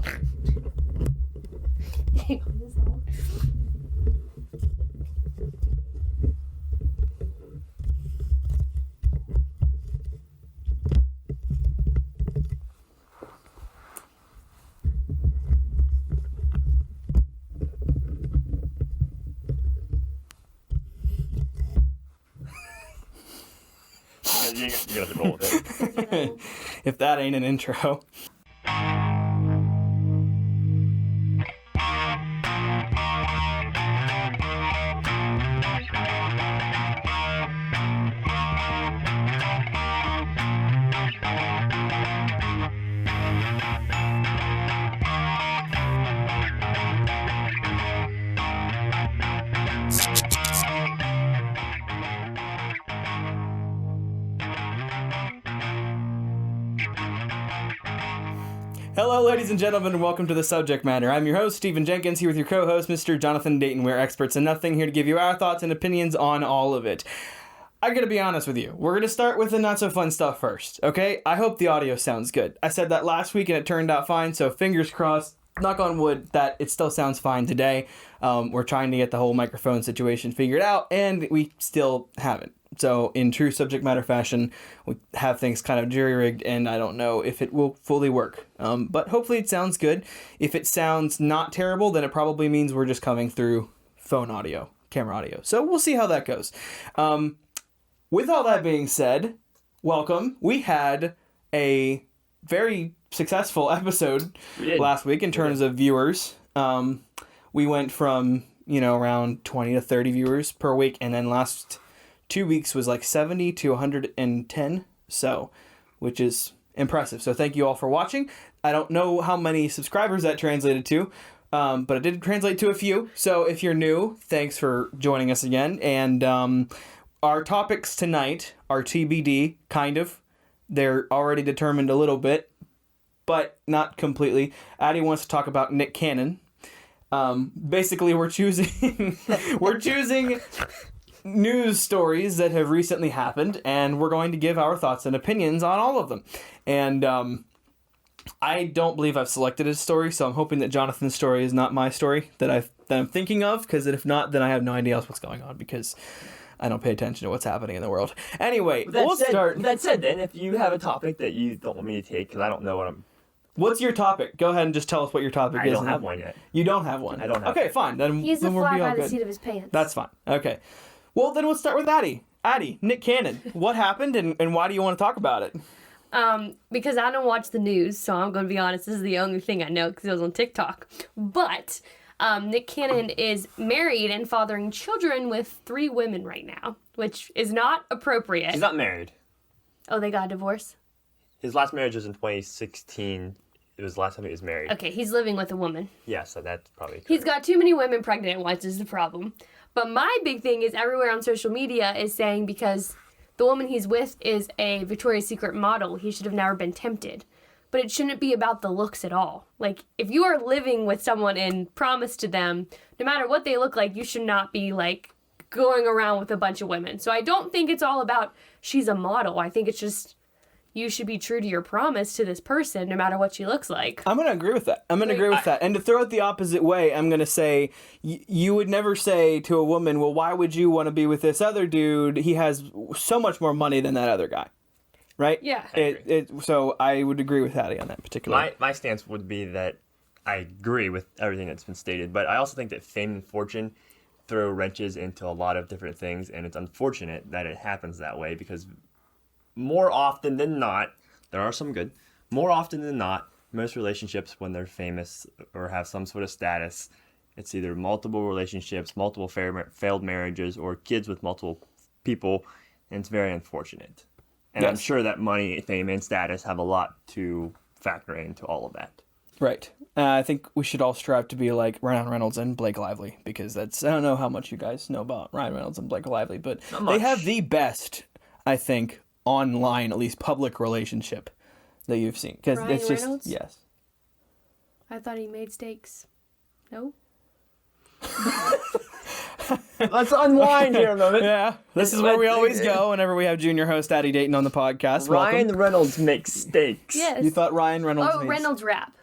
You have to roll with it. If that ain't an intro. Hello, ladies and gentlemen, and welcome to The Subject Matter. I'm your host, Stephen Jenkins, here with your co-host, Mr. Jonathan Dayton. We're experts in nothing, here to give you our thoughts and opinions on all of it. I gotta be honest with you. We're gonna start with the not-so-fun stuff first, okay? I hope the audio sounds good. I said that last week, and it turned out fine, so fingers crossed, knock on wood, that it still sounds fine today. We're trying to get the whole microphone situation figured out, and we still haven't. So in true subject matter fashion, we have things kind of jury-rigged, and I don't know if it will fully work. But hopefully it sounds good. If it sounds not terrible, then it probably means we're just coming through phone audio, camera audio. So we'll see how that goes. With all that being said, welcome. We had a very successful episode last week in terms of viewers. We went from, around 20 to 30 viewers per week, and then last 2 weeks was like 70 to 110, which is impressive. So thank you all for watching. I don't know how many subscribers that translated to, but it did translate to a few. So if you're new, thanks for joining us again. And our topics tonight are TBD, kind of. They're already determined a little bit, but not completely. Addie wants to talk about Nick Cannon. Basically, we're choosing news stories that have recently happened, and we're going to give our thoughts and opinions on all of them. And I don't believe I've selected a story, so I'm hoping that Jonathan's story is not my story that I'm thinking of, because if not, then I have no idea else what's going on, because I don't pay attention to what's happening in the world. Anyway, we'll start. That said, then, if you have a topic that you don't want me to take, because I don't know what I'm... What's your topic? Go ahead and just tell us what your topic is. I don't have one yet. You don't have one? I don't have Okay, one. fine. Then He's then a we'll fly be all by the good. seat of his pants. That's fine. Okay. Well, then we'll start with Addie. Addie, Nick Cannon. What happened, and why do you want to talk about it? Because I don't watch the news, so I'm going to be honest, this is the only thing I know because it was on TikTok. But Nick Cannon is married and fathering children with 3 women right now, which is not appropriate. He's not married. Oh, they got a divorce? His last marriage was in 2016. It was the last time he was married. Okay, he's living with a woman. Yeah, so that's probably correct. He's got too many women pregnant, which is the problem. But my big thing is everywhere on social media is saying because the woman he's with is a Victoria's Secret model, he should have never been tempted. But it shouldn't be about the looks at all. Like, if you are living with someone and promise to them, no matter what they look like, you should not be, going around with a bunch of women. So I don't think it's all about she's a model. I think it's just you should be true to your promise to this person, no matter what she looks like. I'm going to agree with that. And to throw it the opposite way, I'm going to say, you would never say to a woman, well, why would you want to be with this other dude? He has so much more money than that other guy. Right? Yeah. So I would agree with Hattie on that particular. My stance would be that I agree with everything that's been stated, but I also think that fame and fortune throw wrenches into a lot of different things, and it's unfortunate that it happens that way because more often than not, there are some good, more often than not, most relationships when they're famous or have some sort of status, it's either multiple relationships, multiple failed marriages, or kids with multiple people, and it's very unfortunate. And yes. I'm sure that money, fame, and status have a lot to factor into all of that. Right. I think we should all strive to be like Ryan Reynolds and Blake Lively, because I don't know how much you guys know about Ryan Reynolds and Blake Lively, but they have the best, I think, online, at least public relationship that you've seen. Because it's just, Reynolds? Yes. I thought he made steaks. No? Let's unwind here a moment. Yeah, this is where we always go whenever we have junior host Addie Dayton on the podcast. Ryan Welcome. Reynolds makes steaks. Yes. You thought Ryan Reynolds Reynolds rap.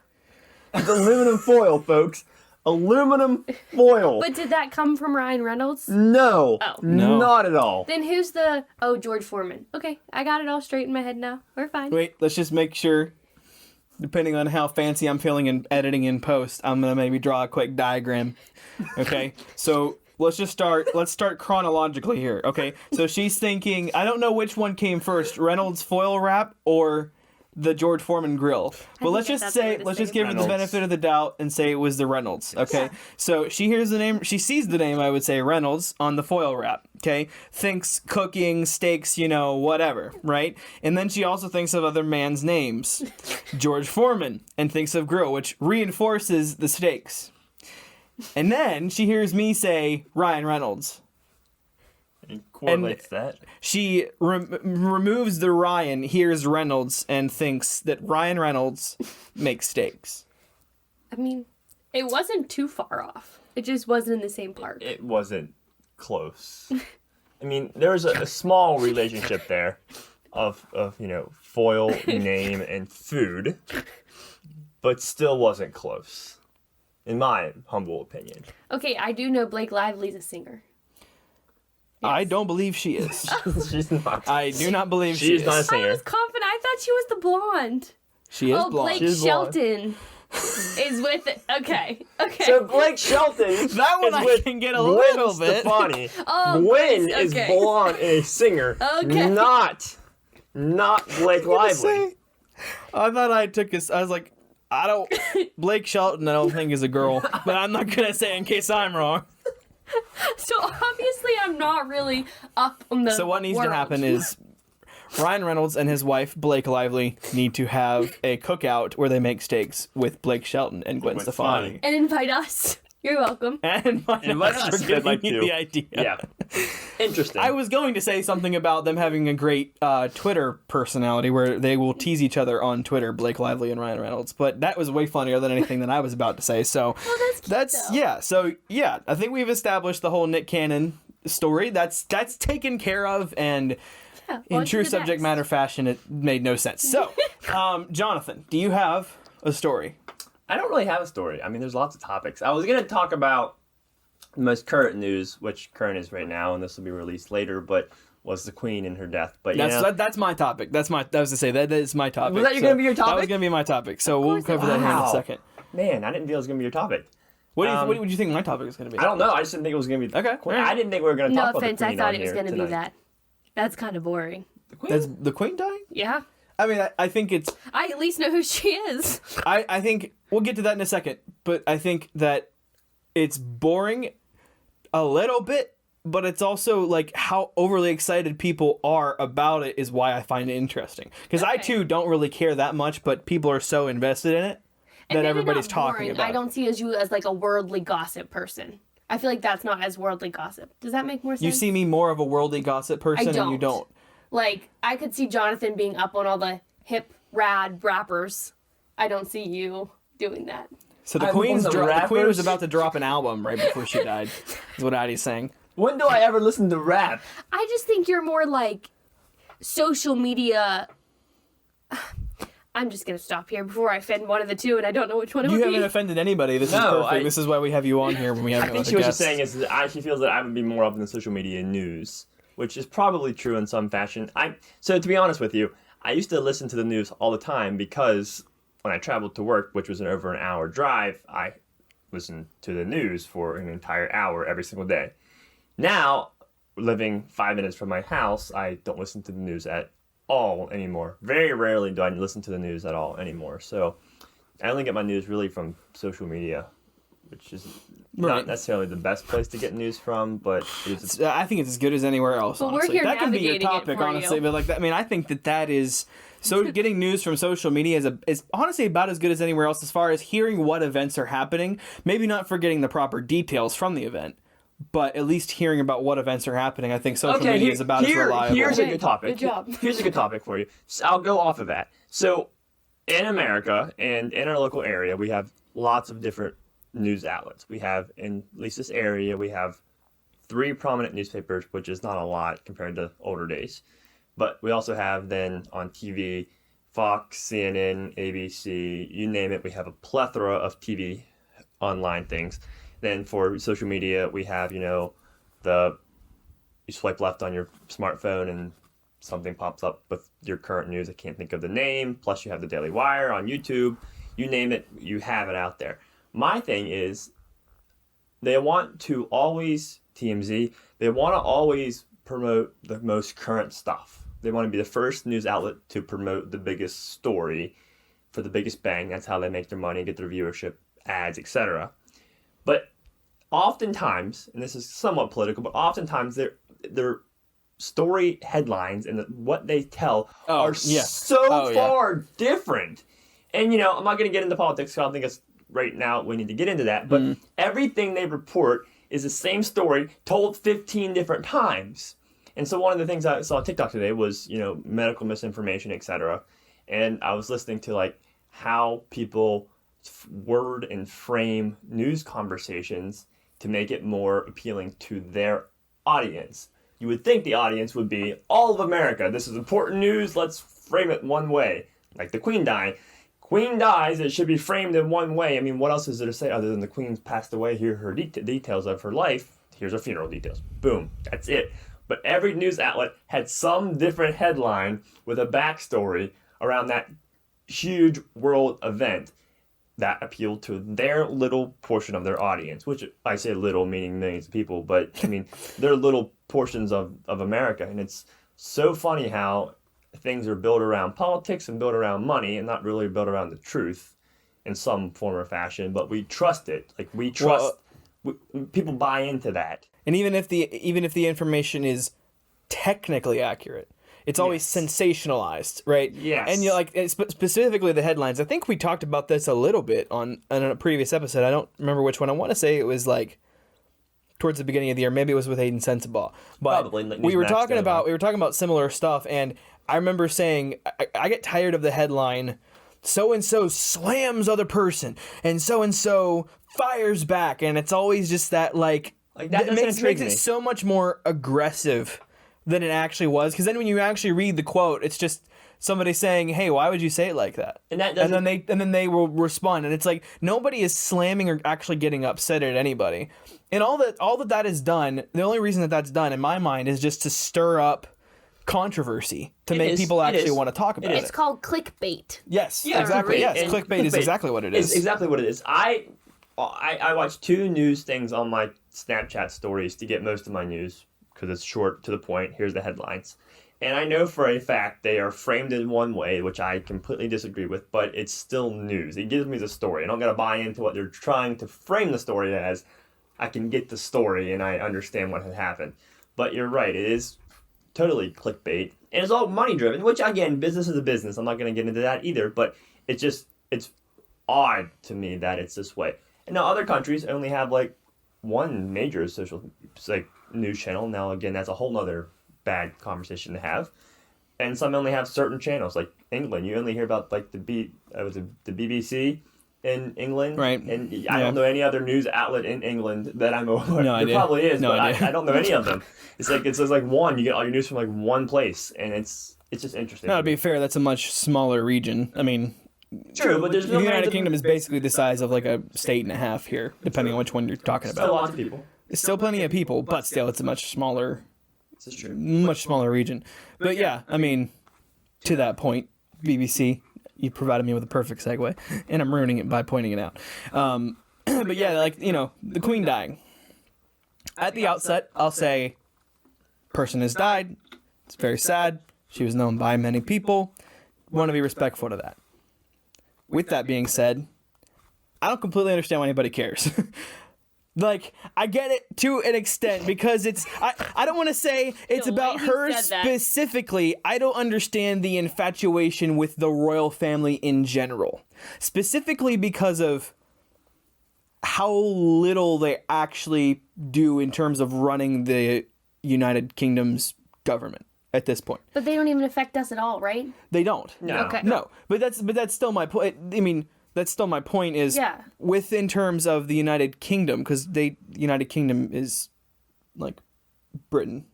It's aluminum foil, folks. Aluminum foil. But did that come from Ryan Reynolds? No, Oh. No. not at all. Then who's the... Oh, George Foreman. Okay, I got it all straight in my head now. We're fine. Wait, let's just make sure. Depending on how fancy I'm feeling in editing in post, I'm gonna maybe draw a quick diagram. Okay, so let's start chronologically here. Okay, so she's thinking, I don't know which one came first, Reynolds foil wrap or the George Foreman grill. But let's think just that's the way to say give her the Reynolds. benefit of the doubt and say it was the Reynolds. Okay, Yeah. so she hears the name, she sees the name, I would say Reynolds on the foil wrap. Okay, thinks cooking, steaks, whatever, right? And then she also thinks of other man's names, George Foreman, and thinks of grill, which reinforces the steaks. And then she hears me say Ryan Reynolds. It correlates that. She removes the Ryan, hears Reynolds, and thinks that Ryan Reynolds makes steaks. I mean, it wasn't too far off. It just wasn't in the same park. It wasn't close. I mean, there was a small relationship there of foil, name, and food, but still wasn't close, in my humble opinion. Okay, I do know Blake Lively's a singer. I don't believe she is. She's not. I do not believe she She's is. not a I singer. was confident. I thought she was the blonde. She is Oh, blonde. Blake She's blonde. Shelton is with it. Okay. So Blake Shelton That one is I with can get a Gwen little bit. Stefani. Oh, Gwen Gwen, is okay. blonde and a singer, Okay. not Blake Lively. Say- I thought I took this. I was like, Blake Shelton, I don't think is a girl, but I'm not gonna say in case I'm wrong. So obviously I'm not really up on the So what needs to world. happen is Ryan Reynolds and his wife Blake Lively need to have a cookout where they make steaks with Blake Shelton and Gwen Gwen Stefani. Stefani. And invite us. You're welcome. And Invite us, for I'd giving like me to. the idea. Yeah, interesting. I was going to say something about them having a great Twitter personality where they will tease each other on Twitter, Blake Lively and Ryan Reynolds. But that was way funnier than anything that I was about to say. So Oh, that's cute, though. yeah. So yeah, I think we've established the whole Nick Cannon story. That's taken care of, and Yeah, in on to true the subject next. matter fashion, it made no sense. So, Jonathan, do you have a story? I don't really have a story. I mean, there's lots of topics. I was going to talk about the most current news, which current is right now, and this will be released later, but was the Queen and her death. But That's my topic. That was to say that is my topic. Was that gonna be your That was topic? going to be my topic. So we'll course it cover that here in a was. second. man, I didn't feel it was going to be your topic. What do you think my topic is going to be? I don't know. I just didn't think it was going to be the Okay, Queen. alright. I didn't think we were going to No talk offense, about the I Queen thought on it was here going to be tonight. that. That's kind of boring. The Queen? That's the Queen dying? Yeah. I mean, I think it's. I at least know who she is. I think we'll get to that in a second, but I think that it's boring a little bit, but it's also like how overly excited people are about it is why I find it interesting. Because I Okay. too don't really care that much, but people are so invested in it that maybe everybody's not talking boring. about I don't see you as like a worldly gossip person. I feel like that's not as worldly gossip. Does that make more sense? it. You see me more of a worldly gossip person, and you don't. Like, I could see Jonathan being up on all the hip, rad rappers. I don't see you doing that. So the I'm Queen on the was rappers. about to drop an album right before she died. Is what Addie's saying. When do I ever listen to rap? I just think you're more like social media. I'm just going to stop here before I offend one of the two, and I don't know which one it You would haven't be. offended anybody. This is No, perfect. This is why we have you on here when we have I no think other she was guests. just saying is that she feels that I would be more up in the social media news, which is probably true in some fashion. So to be honest with you, I used to listen to the news all the time because when I traveled to work, which was over an hour drive, I listened to the news for an entire hour every single day. Now, living 5 minutes from my house, I don't listen to the news at all anymore. Very rarely do I listen to the news at all anymore. So I only get my news really from social media, which is Right. not necessarily the best place to get news from, but it's I think it's as good as anywhere else. But we're honestly. here that can be your navigating it topic, for honestly. you. But like, I mean, I think that is so. Getting news from social media is honestly about as good as anywhere else as far as hearing what events are happening. Maybe not for getting the proper details from the event, but at least hearing about what events are happening. I think social media is about as reliable. Here's a Okay, good topic. good job. Here's a good topic for you. So I'll go off of that. So in America and in our local area, we have lots of different news outlets. We have, in at least this area, we have 3 prominent newspapers, which is not a lot compared to older days. But we also have then on TV Fox, CNN, ABC, you name it. We have a plethora of TV online things. Then for social media, we have, you swipe left on your smartphone and something pops up with your current news. I can't think of the name. Plus you have the Daily Wire on YouTube. You name it, you have it out there. My thing is they want to always, TMZ, they want to always promote the most current stuff. They want to be the first news outlet to promote the biggest story for the biggest bang. That's how they make their money, get their viewership, ads, etc. But oftentimes, and this is somewhat political, but oftentimes their story headlines and what they tell are so far different. And, I'm not going to get into politics, so I don't think it's right now we need to get into that. But everything they report is the same story told 15 different times. And so one of the things I saw on TikTok today was, medical misinformation, etc. And I was listening to how people word and frame news conversations to make it more appealing to their audience. You would think the audience would be all of America. This is important news. Let's frame it one way. Like the Queen dying. Queen dies. It should be framed in one way. I mean, what else is there to say other than the Queen's passed away? Here are her details of her life. Here's her funeral details. Boom. That's it. But every news outlet had some different headline with a backstory around that huge world event that appealed to their little portion of their audience, which I say little meaning millions of people, but I mean, they're little portions of America. And it's so funny how things are built around politics and built around money and not really built around the truth in some form or fashion, but we trust it. We trust, people buy into that. And even if the information is technically accurate, it's always sensationalized, right? Yes. And specifically the headlines. I think we talked about this a little bit on a previous episode. I don't remember which one. I want to say it was towards the beginning of the year. Maybe it was with Aiden Sensabaugh. But probably we were talking about similar stuff, and I remember saying I get tired of the headline, so and so slams other person, and so fires back, and it's always just that that makes it so much more aggressive than it actually was. Because then when you actually read the quote, it's just somebody saying, "Hey, why would you say it like that?" And then they will respond, and it's like nobody is slamming or actually getting upset at anybody. And all that is done. The only reason that that's done, in my mind, is just to stir up controversy to make people actually want to talk about it. It's called clickbait. Yes, exactly. Yes, clickbait is exactly what it is. It's exactly what it is. I watch 2 news things on my Snapchat stories to get most of my news because it's short to the point. Here's the headlines. And I know for a fact they are framed in one way, which I completely disagree with, but it's still news. It gives me the story. I don't got to buy into what they're trying to frame the story as. I can get the story and I understand what had happened. But you're right, it is totally clickbait. And it's all money driven, which again, business is a business. I'm not going to get into that either, but it's odd to me that it's this way. And now other countries only have one major social news channel. Now again, that's a whole nother bad conversation to have. And some only have certain channels, like England. You only hear about the BBC in England, right? And I don't know any other news outlet in England that I'm aware. No idea. There probably is, No but idea. I don't know any of them. It's one. You get all your news from one place, and it's just interesting. Now, to be fair, that's a much smaller region. I mean, true, but there's the United Kingdom is basically the size of a state and a half here, depending on which one you're talking still about. lots of people. It's still plenty of people, but still, it's a much smaller This is true. much smaller region. But yeah, I mean, to that point, BBC, you provided me with a perfect segue, and I'm ruining it by pointing it out. But yeah, the Queen dying. At the outset, I'll say, person has died. It's very sad. She was known by many people. Want to be respectful to that. With that being said, I don't completely understand why anybody cares. I get it to an extent because I don't want to say it's The about way you her said that. specifically. I don't understand the infatuation with the royal family in general. Specifically because of how little they actually do in terms of running the United Kingdom's government at this point. But they don't even affect us at all, right? They don't. No. Okay. No, but that's still my point. I mean, that's still my point is within terms of the United Kingdom, because United Kingdom is like Britain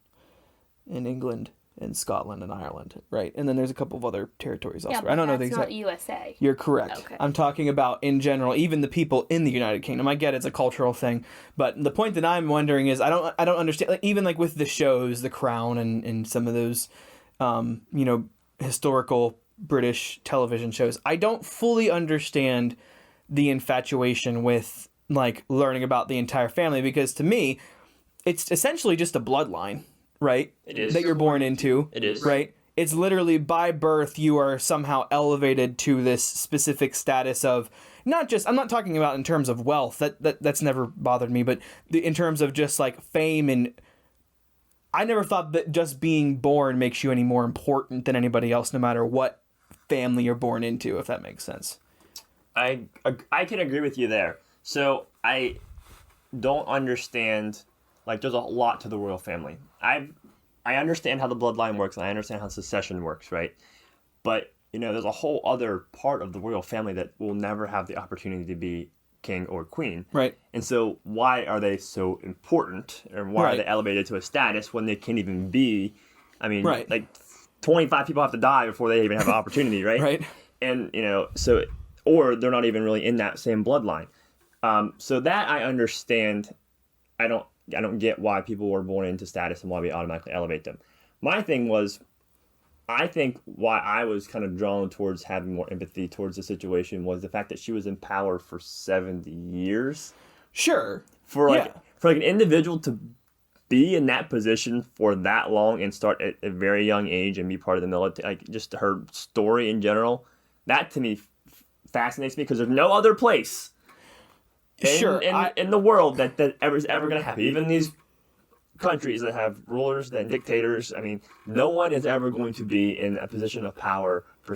and England and Scotland and Ireland, right? And then there's a couple of other territories Yeah, elsewhere. but I don't know the that's exact. not USA. You're correct. Okay. I'm talking about in general, even the people in the United Kingdom. I get it's a cultural thing, but the point that I'm wondering is I don't understand. Like, even like with the shows, The Crown and some of those, historical British television shows, I don't fully understand the infatuation with like learning about the entire family, because to me, it's essentially just a bloodline, right? It is. That you're born into. It is. Right? It's literally by birth you are somehow elevated to this specific status of not just, I'm not talking about in terms of wealth, that's never bothered me, but in terms of just like fame. And I never thought that just being born makes you any more important than anybody else, no matter what family you're born into, if that makes sense. I can agree with you there. So I don't understand, like, there's a lot to the royal family. I understand how the bloodline works, and I understand how succession works, right? But, there's a whole other part of the royal family that will never have the opportunity to be king or queen. Right. And so why are they so important, or why are they elevated to a status when they can't even be, Right. like 25 people have to die before they even have an opportunity, right? Right. And, so, or they're not even really in that same bloodline. So that I understand. I don't get why people were born into status and why we automatically elevate them. My thing was, I think why I was kind of drawn towards having more empathy towards the situation was the fact that she was in power for 70 years. Sure. For an individual to be in that position for that long and start at a very young age and be part of the military, like just her story in general, that to me fascinates me, because there's no other place in the world that is ever going to happen. Even these countries that have rulers and dictators, no one is ever going to be in a position of power for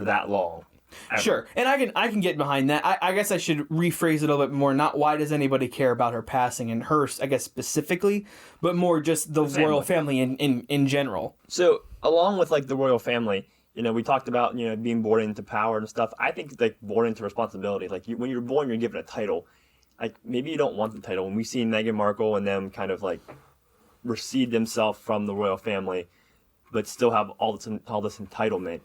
that long. Ever. Sure, and I can get behind that. I guess I should rephrase it a little bit more. Not why does anybody care about her passing and her, I guess, specifically, but more just the royal family in general. So along with like the royal family, we talked about being born into power and stuff. I think like born into responsibility. Like when you're born, you're given a title. Like maybe you don't want the title. When we see Meghan Markle and them kind of like recede themselves from the royal family, but still have all this entitlement.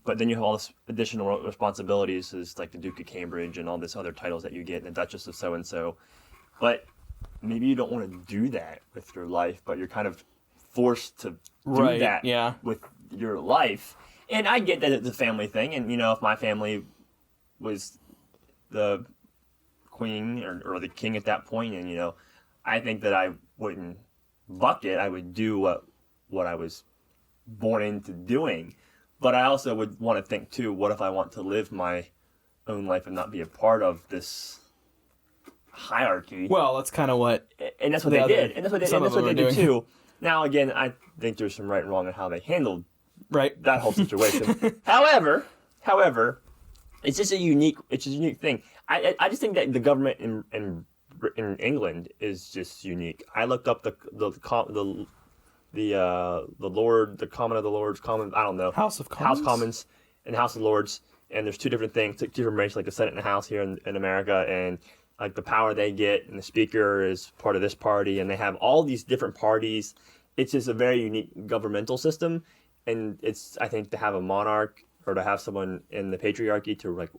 But then you have all this additional responsibilities, as like the Duke of Cambridge and all this other titles that you get, and the Duchess of so and so. But maybe you don't want to do that with your life, but you're kind of forced to do that with your life. And I get that it's a family thing, and if my family was the queen or the king at that point, and I think that I wouldn't buck it. I would do what I was born into doing. But I also would want to think, too, what if I want to live my own life and not be a part of this hierarchy? Well, that's kind of what... And that's what they did. And that's what they did, too. Now, again, I think there's some right and wrong in how they handled that whole situation. However, it's just a unique thing. I just think that the government in England is just unique. I looked up the Lord, the Common of the Lords, I don't know. House of Commons? House Commons and House of Lords. And there's two different things, two different branches, like the Senate and the House here in America. And like the power they get, and the speaker is part of this party, and they have all these different parties. It's just a very unique governmental system. And it's, I think, to have a monarch or to have someone in the patriarchy to like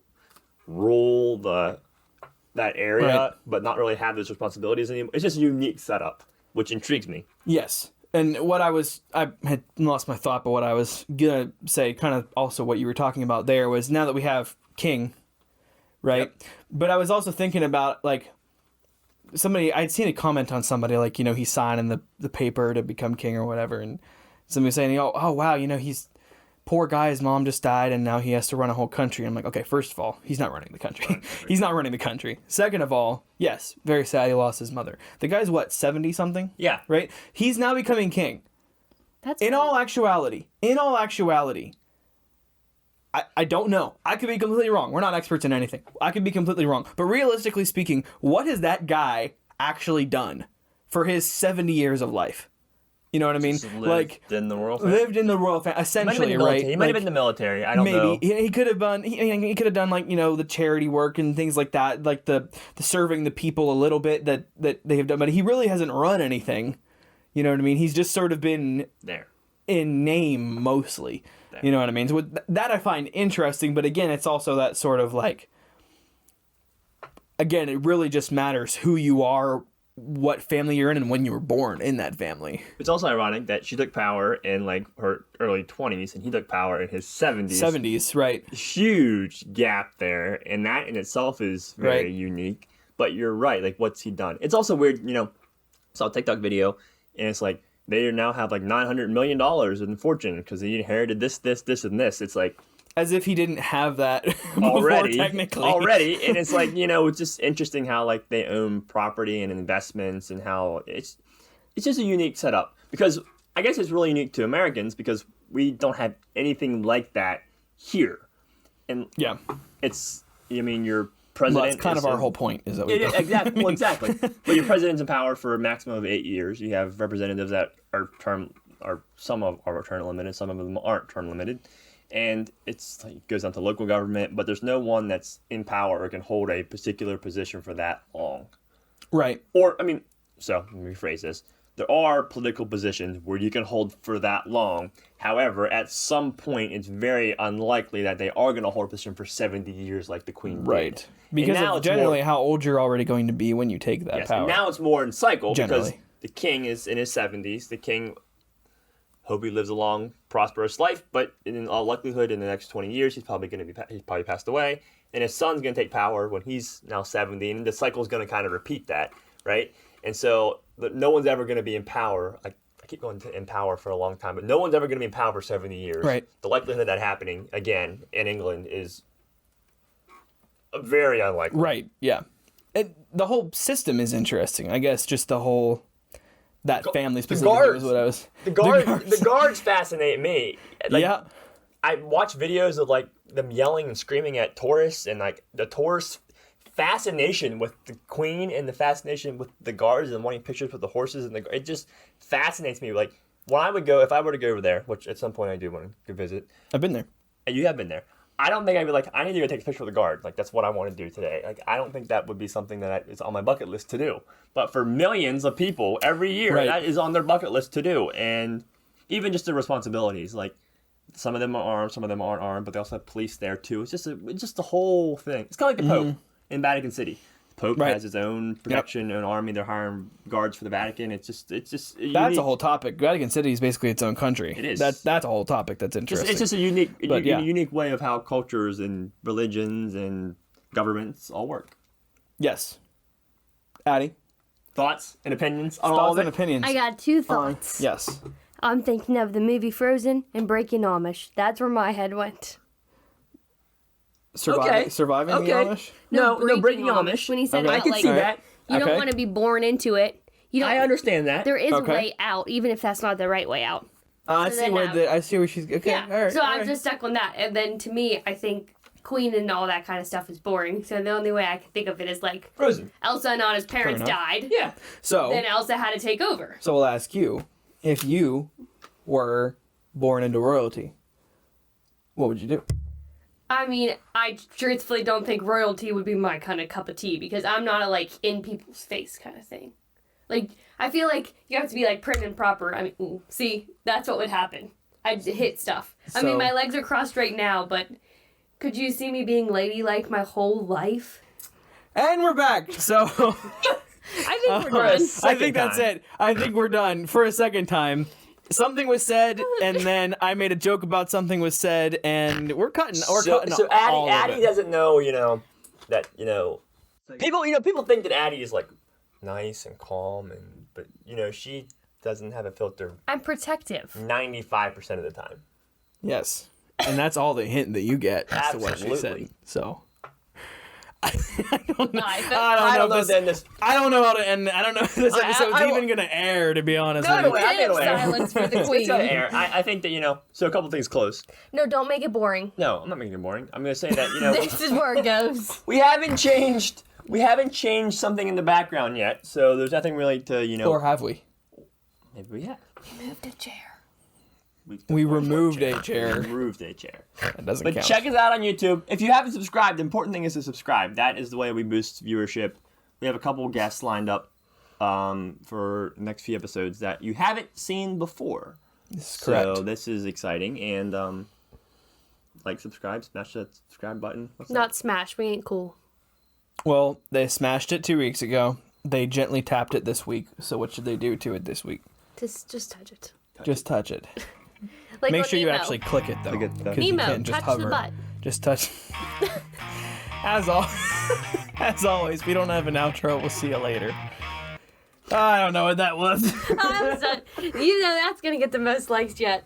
rule that area, but not really have those responsibilities anymore. It's just a unique setup, which intrigues me. Yes. And I had lost my thought, but what I was going to say, kind of also what you were talking about there, was now that we have king, right? Yep. But I was also thinking about, like, I'd seen a comment on somebody, like, he's signing the paper to become king or whatever, and somebody was saying, oh wow, he's, poor guy, his mom just died, and now he has to run a whole country. I'm like, okay, first of all, he's not running the country. He's not running the country. Second of all, yes, very sad he lost his mother. The guy's, what, 70-something? Yeah. Right? He's now becoming king. In all actuality, I don't know. I could be completely wrong. We're not experts in anything. I could be completely wrong. But realistically speaking, what has that guy actually done for his 70 years of life? You know what I mean? Lived in the royal family, essentially, right? He might have been in the military. I don't know. Maybe he could have done. He could have done, like, the charity work and things like that, like the serving the people a little bit that they have done. But he really hasn't run anything. You know what I mean? He's just sort of been there. in name mostly. You know what I mean? So that I find interesting, but again, it's also that sort of like, again, it really just matters who you are, what family you're in, and when you were born in that family. It's also ironic that she took power in like her early 20s and he took power in his 70s. 70s, right. Huge gap there, and that in itself is very unique. But you're right, like what's he done? It's also weird, I saw a TikTok video and it's like they now have like $900 million in fortune because he inherited this, and this. It's like as if he didn't have that already, before, technically. Already, and it's like, it's just interesting how like they own property and investments and how it's just a unique setup because I guess it's really unique to Americans because we don't have anything like that here, and yeah, your president. Well, that's kind of our whole point, is that we don't. Exactly. Well, exactly. But your president's in power for a maximum of 8 years. You have representatives that are some of are term limited, some of them aren't term limited, and it goes down to local government. But there's no one that's in power or can hold a particular position for that long. Right. Or so let me rephrase this. There are political positions where you can hold for that long. However, at some point, it's very unlikely that they are going to hold a position for 70 years like the Queen did. Right. Because of generally how old you're already going to be when you take that power. And now it's more in cycle generally. Because the king is in his 70s. The king, hope he lives a long, prosperous life, but in all likelihood, in the next 20 years, he's probably passed away. And his son's going to take power when he's now 70, and the cycle is going to kind of repeat that, right? And so no one's ever going to be in power. I keep going to in power for a long time, but no one's ever going to be in power for 70 years. Right. The likelihood of that happening again in England is very unlikely. Right, yeah. The whole system is interesting. I guess just the whole, that family specifically was what I was... The guards fascinate me. Yeah. I watch videos of like them yelling and screaming at tourists and like the tourists' fascination with the Queen and the fascination with the guards and wanting pictures with the horses and it just fascinates me. Like when if I were to go over there, which at some point I do want to go visit. I've been there. And you have been there. I don't think I'd be like, I need to go take a picture with the guard. Like that's what I want to do today. Like I don't think that would be something that is on my bucket list to do. But for millions of people every year, that is on their bucket list to do. And even just the responsibilities, like some of them are armed, some of them aren't armed, but they also have police there too. It's just the whole thing. It's kind of like the Pope in Vatican City. The Pope has his own protection, own army. They're hiring guards for the Vatican. It's just that's unique. A whole topic. Vatican City is basically its own country. It is. That's a whole topic that's interesting. It's just a unique way of how cultures and religions and governments all work. Yes. Addie? Thoughts and opinions on all of it? Opinions. I got two thoughts. Yes. I'm thinking of the movie Frozen and Breaking Amish. That's where my head went. Surviving the Amish? No, Breaking Amish. When he said I about, can see that. You don't want to be born into it. I understand that. There is a way out, even if that's not the right way out. I see where she's... Okay, yeah. all right. So I'm just stuck on that. And then to me, I think Queen and all that kind of stuff is boring. So the only way I can think of it is like... Frozen. Elsa and Anna's parents died. Yeah. So... Then Elsa had to take over. So we'll ask you, if you were born into royalty, what would you do? I mean, I truthfully don't think royalty would be my kind of cup of tea because I'm not a, in people's face kind of thing. Like, I feel like you have to be, prim and proper. I mean, see, that's what would happen. I'd hit stuff. I mean, my legs are crossed right now, but could you see me being ladylike my whole life? And we're back. So... I think we're done. I think that's it. I think we're done for a second time. Something was said, and then I made a joke about something was said, and we're cutting. So Addie doesn't know, that people think that Addie is nice and calm, but she doesn't have a filter. I'm protective. 95% of the time. Yes, and that's all the hint that you get as to what she said. So. I don't know. I don't know how to end. I don't know if this episode's even going to air, to be honest with you. Silence for the Queen. It's going to air. I think that, so a couple things close. No, don't make it boring. No, I'm not making it boring. I'm going to say that, This is where it goes. We haven't changed something in the background yet, so there's nothing really to, Or have we? Maybe we have. We moved a chair. We removed a chair. Removed a chair. That doesn't count. But check us out on YouTube. If you haven't subscribed, the important thing is to subscribe. That is the way we boost viewership. We have a couple guests lined up for the next few episodes that you haven't seen before. This is correct. So this is exciting, and like, subscribe, smash that subscribe button. What's Not that? smash. We ain't cool. Well, they smashed it 2 weeks ago. They gently tapped it this week. So what should they do to it this week? Just touch it. Just touch it. Like Make on sure you Nemo. actually click it though. Click it, 'cause you Nemo, can't just touch the hover. butt. Just touch. As always, we don't have an outro. We'll see you later. I don't know what that was. I'm sorry. You know that's gonna get the most likes yet.